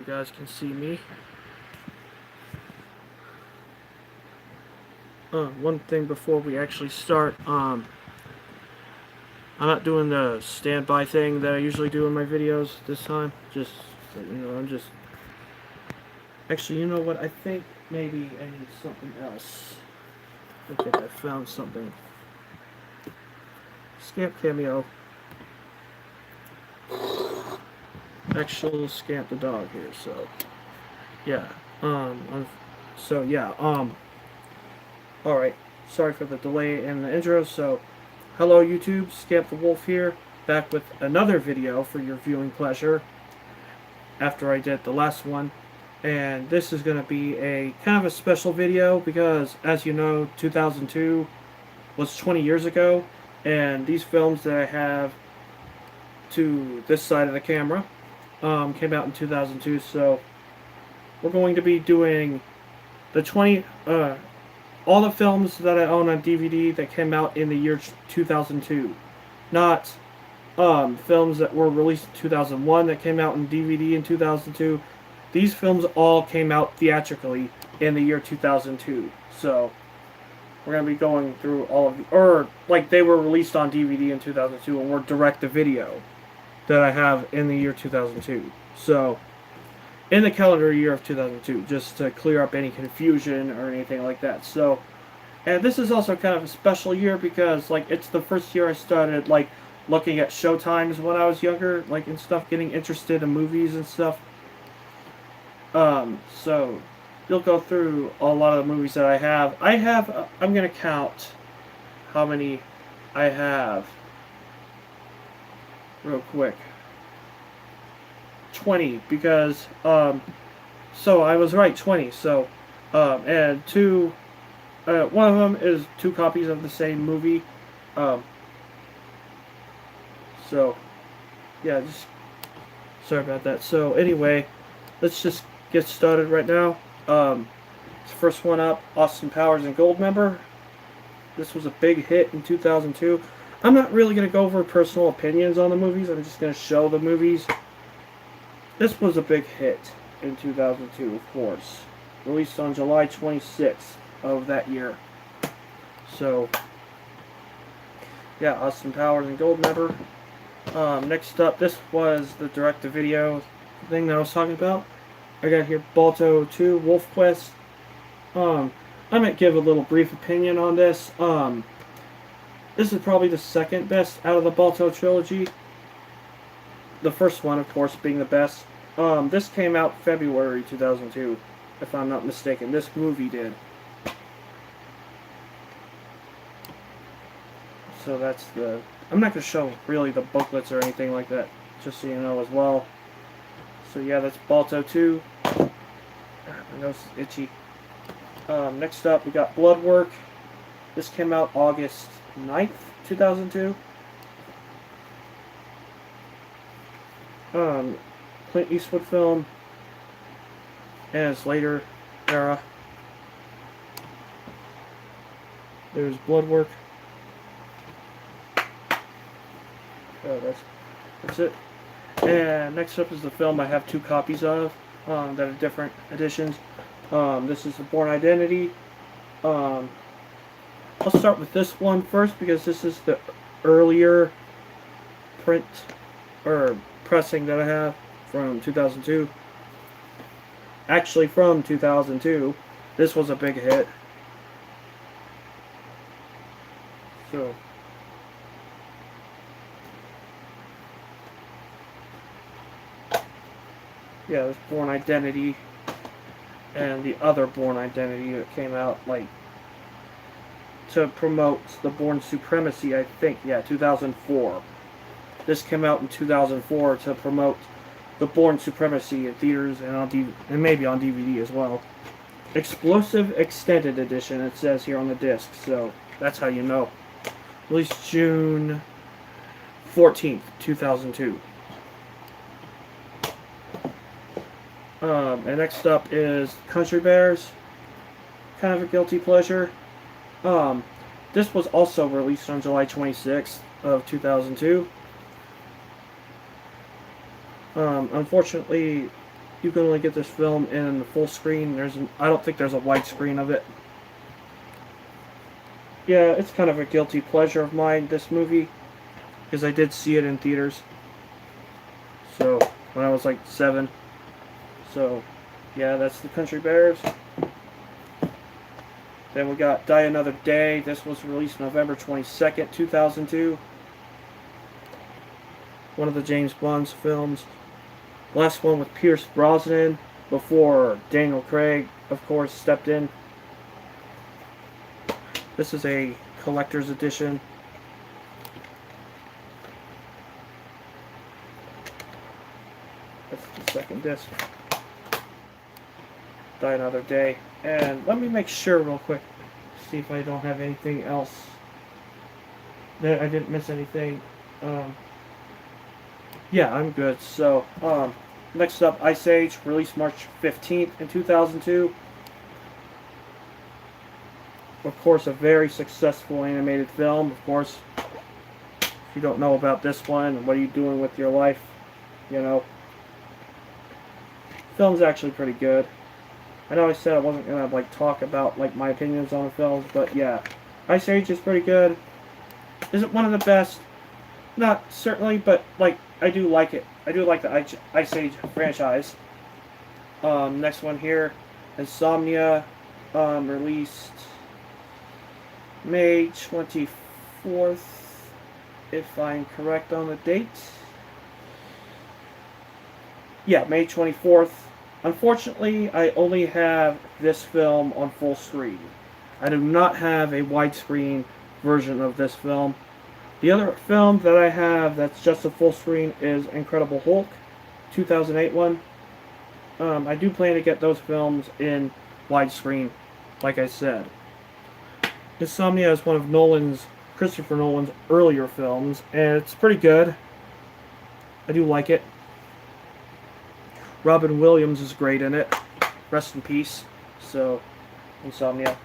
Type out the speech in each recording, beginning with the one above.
You guys can see me. One thing before we actually start, I'm not doing the standby thing that I usually do in my videos this time. Just, I'm just... Actually, you know what? I think maybe I need something else. I think I found something. Scamp cameo. Actual Scamp the dog here, so... Yeah, alright. Sorry for the delay in the intro, so... Hello YouTube, Scamp the Wolf here, back with another video for your viewing pleasure after I did the last one. And this is going to be a kind of a special video because, as you know, 2002 was 20 years ago, and these films that I have to this side of the camera came out in 2002, so we're going to be doing the all the films that I own on DVD that came out in the year 2002. Not films that were released in 2001 that came out in DVD in 2002. These films all came out theatrically in the year 2002. So, we're going to be going through all of the... Or, like, they were released on DVD in 2002 and were direct-to-video that I have in the year 2002. So, in the calendar year of 2002, just to clear up any confusion or anything like that. So, and this is also kind of a special year because, like, it's the first year I started, like, looking at showtimes when I was younger, like, and stuff, getting interested in movies and stuff. So, you'll go through a lot of the movies that I have. I'm gonna count how many I have real quick. 20, because, so I was right, 20, so, and one of them is 2 copies of the same movie, so, yeah, just, sorry about that. So, anyway, let's just get started right now. First one up, Austin Powers and Goldmember. This was a big hit in 2002. I'm not really going to go over personal opinions on the movies, I'm just going to show the movies. This was a big hit in 2002, of course. Released on July 26th of that year. So, yeah, Austin Powers and Goldmember. Next up, this was the direct-to-video thing that I was talking about. I got here Balto 2, Wolf Quest. I might give a little brief opinion on this. This is probably the second best out of the Balto trilogy. The first one, of course, being the best. This came out February 2002, if I'm not mistaken. This movie did. So that's the... I'm not going to show, really, the booklets or anything like that, just so you know as well. So yeah, that's Balto 2. My nose is itchy. Next up, we got Bloodwork. This came out August 9th, 2002. Clint Eastwood film, and its later era. There's Bloodwork. Oh, that's it. And next up is the film I have 2 copies of that are different editions. This is the Bourne Identity. I'll start with this one first because this is the earlier print or pressing that I have from 2002. Actually, from 2002. This was a big hit. So, yeah, there's Bourne Identity and the other Bourne Identity that came out, like, to promote the Bourne Supremacy, I think. Yeah, 2004. This came out in 2004 to promote the Bourne Supremacy in theaters and on and maybe on DVD as well. Explosive Extended Edition, it says here on the disc, so that's how you know. Released June 14th, 2002. And next up is Country Bears. Kind of a guilty pleasure. This was also released on July 26th of 2002. Unfortunately, You can only get this film in the full screen. I don't think there's a widescreen of it. Yeah, it's kind of a guilty pleasure of mine, this movie, because I did see it in theaters. So, when I was like 7. So, yeah, that's the Country Bears. Then we got Die Another Day. This was released November 22nd, 2002. One of the James Bond films. Last one with Pierce Brosnan before Daniel Craig, of course, stepped in. This is a collector's edition. That's the second disc. Die Another Day. And let me make sure real quick. See if I don't have anything else. That I didn't miss anything. Yeah, I'm good. So, next up, Ice Age, released March 15th in 2002. Of course, a very successful animated film. Of course, if you don't know about this one, what are you doing with your life? You know, film's actually pretty good. I know I said I wasn't gonna like talk about like my opinions on the films, but yeah, Ice Age is pretty good. Is it one of the best? Not certainly, but like I do like it. I do like the Ice Age franchise. Next one here, Insomnia, released May 24th, if I'm correct on the date. Yeah, May 24th. Unfortunately, I only have this film on full screen. I do not have a widescreen version of this film. The other film that I have that's just a full screen is Incredible Hulk, 2008 one. I do plan to get those films in widescreen, like I said. Insomnia is one of Christopher Nolan's earlier films, and it's pretty good. I do like it. Robin Williams is great in it. Rest in peace. So, Insomnia.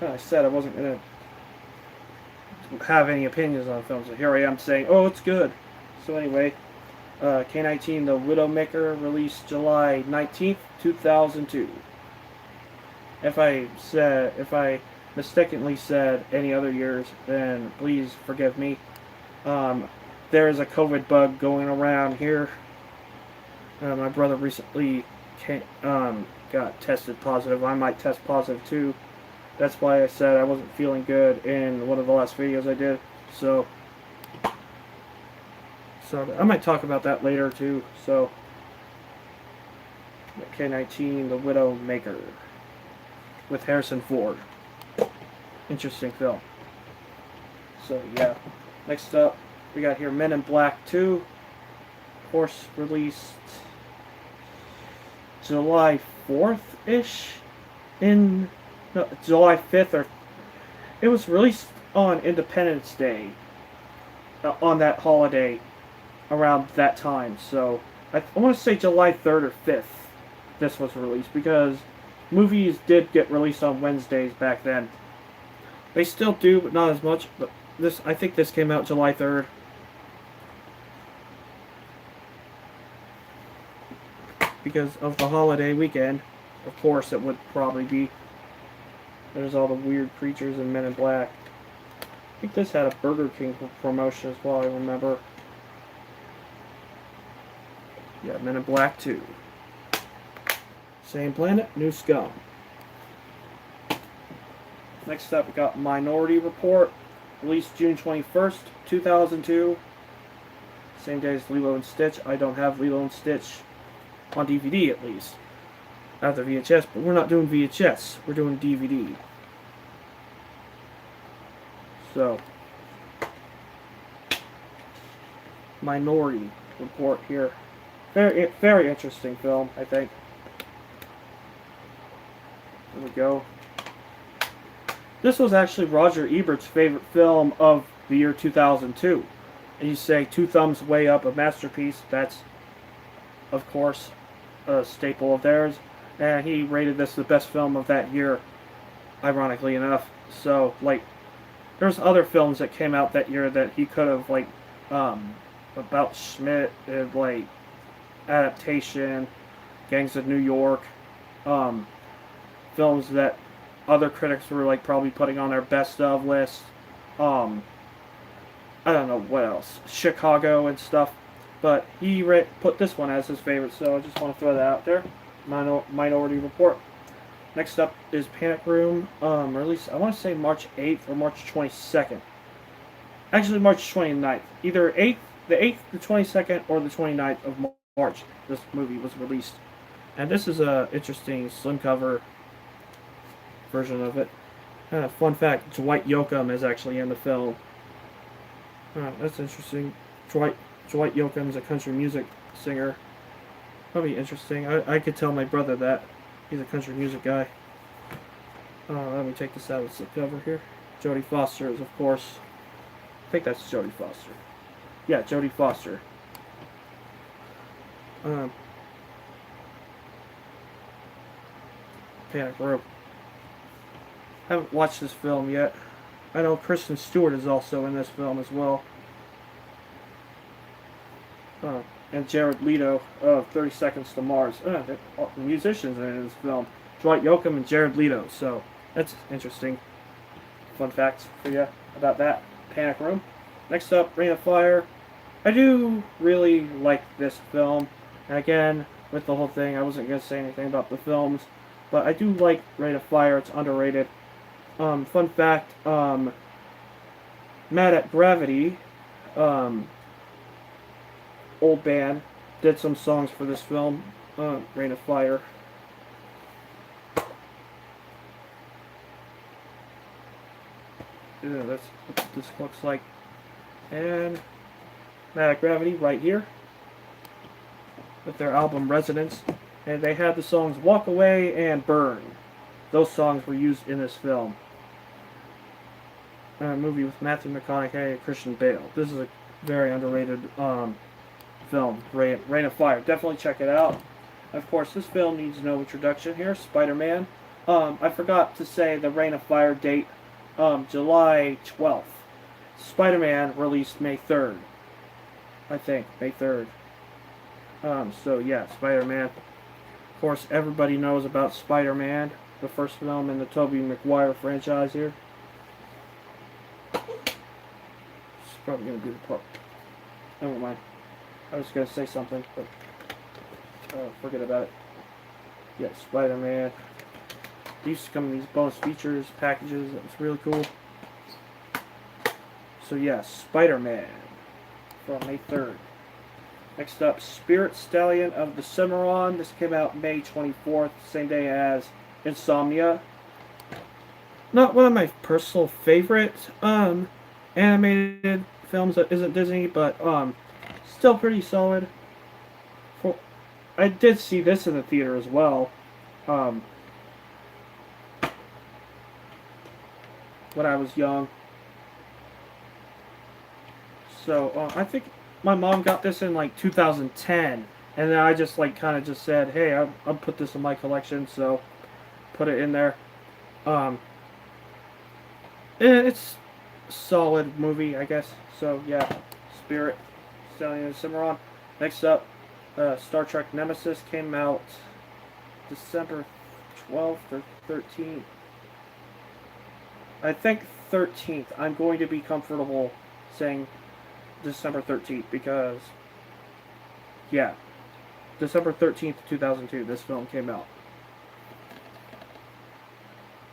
I said I wasn't going to have any opinions on films, so here I am saying, oh, it's good. So anyway, K19 the Widowmaker, released July 19th, 2002. If I mistakenly said any other years, then please forgive me. There is a COVID bug going around here. My brother recently got tested positive. I might test positive too. That's why I said I wasn't feeling good in one of the last videos I did. So I might talk about that later too. So, K19 the Widowmaker with Harrison Ford. Interesting film. So yeah. Next up, we got here Men in Black 2. Of course, released July 4th-ish? No, July 5th, or it was released on Independence Day, on that holiday, around that time. So I want to say July 3rd or 5th this was released, because movies did get released on Wednesdays back then. They still do, but not as much. But I think this came out July 3rd. Because of the holiday weekend, of course it would probably be. There's all the weird creatures in Men in Black. I think this had a Burger King promotion as well, I remember. Yeah, Men in Black 2. Same planet, new scum. Next up, we got Minority Report, released June 21st, 2002. Same day as Lilo and Stitch. I don't have Lilo and Stitch on DVD, at least. I have the VHS, but we're not doing VHS. We're doing DVD. So, Minority Report here. Very, very interesting film, I think. There we go. This was actually Roger Ebert's favorite film of the year 2002. And you say Two Thumbs Way Up, a masterpiece. That's, of course, a staple of theirs. And he rated this the best film of that year, ironically enough. So, like, there's other films that came out that year that he could have, like, about Schmidt, and, like, adaptation, Gangs of New York, um, films that other critics were like probably putting on their best of list. Um, I don't know what else, Chicago and stuff, but he put this one as his favorite, so I just want to throw that out there. Minority Report. Next up is Panic Room, released, I want to say March 8th or March 22nd. Actually, March 29th. Either the 8th, the 22nd, or the 29th of March, this movie was released. And this is a interesting slim cover version of it. Fun fact, Dwight Yoakam is actually in the film. That's interesting. Dwight Yoakam's a country music singer. Probably interesting. I could tell my brother that. He's a country music guy. Let me take this out of the cover here. Jodie Foster is, of course. I think that's Jodie Foster. Yeah, Jodie Foster. Panic Room. Haven't watched this film yet. I know Kristen Stewart is also in this film as well. And Jared Leto of 30 Seconds to Mars. The musicians in this film. Dwight Yoakam and Jared Leto. So, that's interesting. Fun facts for you about that. Panic Room. Next up, Rain of Fire. I do really like this film. And again, with the whole thing, I wasn't going to say anything about the films. But I do like Rain of Fire. It's underrated. Fun fact, Mad at Gravity, old band, did some songs for this film, Rain of Fire. Yeah, that's what this looks like. And Mad at Gravity right here, with their album Resonance. And they had the songs Walk Away and Burn. Those songs were used in this film. Movie with Matthew McConaughey and Christian Bale. This is a very underrated film, Rain of Fire. Definitely check it out. Of course, this film needs no introduction here. Spider-Man. I forgot to say the Rain of Fire date, July 12th. Spider-Man released May 3rd. I think, May 3rd. So yeah, Spider-Man. Of course, everybody knows about Spider-Man, the first film in the Tobey Maguire franchise here. Probably going to be the part. Never mind. I was going to say something, but forget about it. Yeah, Spider-Man. These used to come in these bonus features packages. That was really cool. So yeah, Spider-Man from May 3rd. Next up, Spirit Stallion of the Cimarron. This came out May 24th, same day as Insomnia. Not one of my personal favorite animated films that isn't Disney, but still pretty solid. I did see this in the theater as well. When I was young. So I think my mom got this in like 2010, and then I just like kind of just said, hey, I'll put this in my collection, so put it in there. It's a solid movie, I guess. So yeah, Spirit, Stallion, and Cimarron. Next up, Star Trek Nemesis came out December 12th or 13th. I think 13th. I'm going to be comfortable saying December 13th because, yeah, December 13th, 2002, this film came out.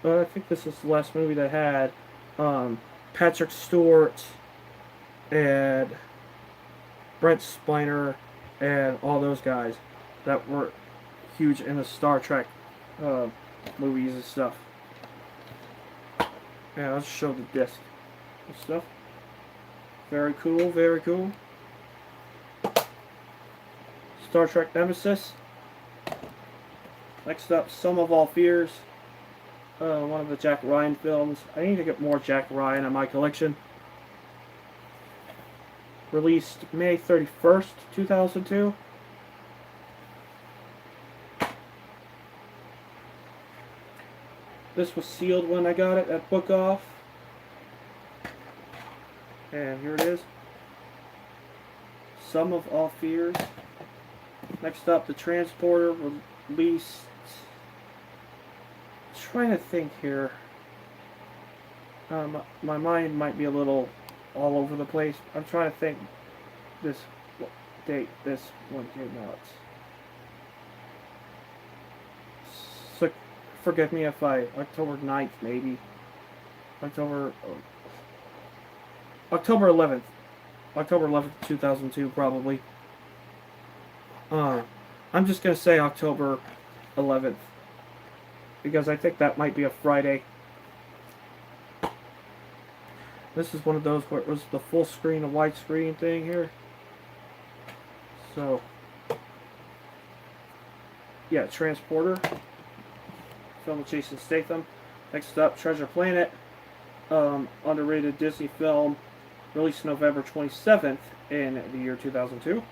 I think this is the last movie that had Patrick Stewart and Brent Spiner and all those guys that were huge in the Star Trek movies and stuff. Yeah, let's show the disc and stuff. Very cool, very cool. Star Trek Nemesis. Next up, Sum of All Fears. One of the Jack Ryan films. I need to get more Jack Ryan in my collection. Released May 31st, 2002. This was sealed when I got it at Book Off. And here it is. Sum of All Fears. Next up, the Transporter released. Trying to think here. My mind might be a little all over the place. I'm trying to think this date this one came out. So, forgive me if October 9th maybe. October 11th. October 11th, 2002 probably. I'm just going to say October 11th. Because I think that might be a Friday. This is one of those where it was the full screen, a widescreen thing here. So, yeah, Transporter. Film with Jason Statham. Next up, Treasure Planet. Underrated Disney film. Released November 27th in the year 2002.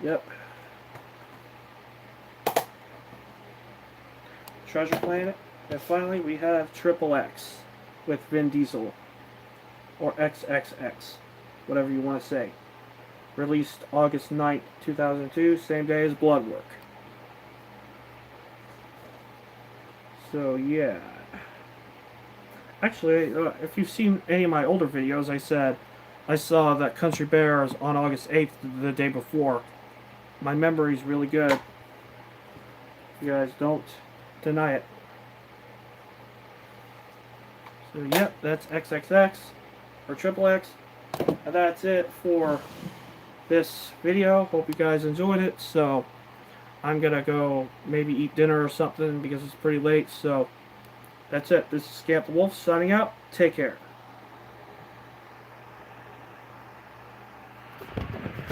Yep. Treasure Planet. And finally, we have Triple X with Vin Diesel. Or XXX. Whatever you want to say. Released August 9th, 2002. Same day as Bloodwork. So, yeah. Actually, if you've seen any of my older videos, I said I saw that Country Bears on August 8th, the day before. My memory's really good. You guys don't deny it. So, yep, that's XXX, or Triple X. And that's it for this video. Hope you guys enjoyed it. So, I'm gonna go maybe eat dinner or something because it's pretty late. So, that's it. This is Scamp the Wolf signing out. Take care.